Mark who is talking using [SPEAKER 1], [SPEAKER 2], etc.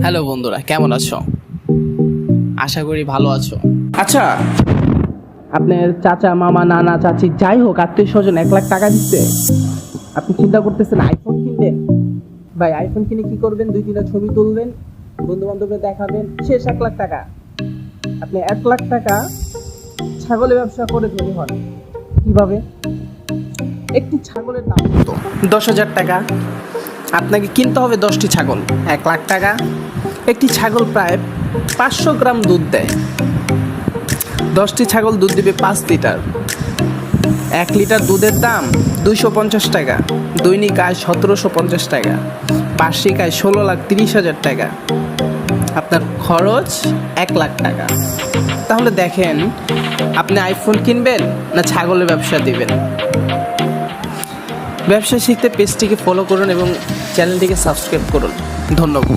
[SPEAKER 1] Hello বন্ধুরা, কেমন আছো? আশা করি ভালো আছো। আচ্ছা, আপনার চাচা, মামা, নানা, চাচি যাই হোক আত্মীয় স্বজন 1 লাখ টাকা দিচ্ছে, আপনি চিন্তা করতেছেন আইফোন কিনবেন? ভাই, আইফোন কিনে কি করবেন? 2-3টা ছবি তুলবেন, বন্ধু বান্ধবদের দেখাবেন, শেষ 1 লাখ টাকা। আপনি 1 লাখ টাকা ছাগলের ব্যবসা করে ধনী হন কিভাবে? একটি ছাগলের দাম কত? 10,000 টাকা। আপনাকে কিনতে হবে 10টি ছাগল, 1 লাখ টাকা। একটি ছাগল প্রায় 500 গ্রাম দুধ দেয়। 10টি ছাগল দুধ দিবে 5 লিটার। 1 লিটার দুধের দাম 250 টাকা। দৈনিক আয় 1750 টাকা। বার্ষিক আয় 16,30,000 টাকা। আপনার খরচ 1 লাখ টাকা। তাহলে দেখেন, আপনি আইফোন কিনবেন না ছাগলের ব্যবসা দিবেন? ব্যবসা শিখতে পেজটিকে ফলো করুন এবং চ্যানেলটিকে সাবস্ক্রাইব করুন। ধন্যবাদ।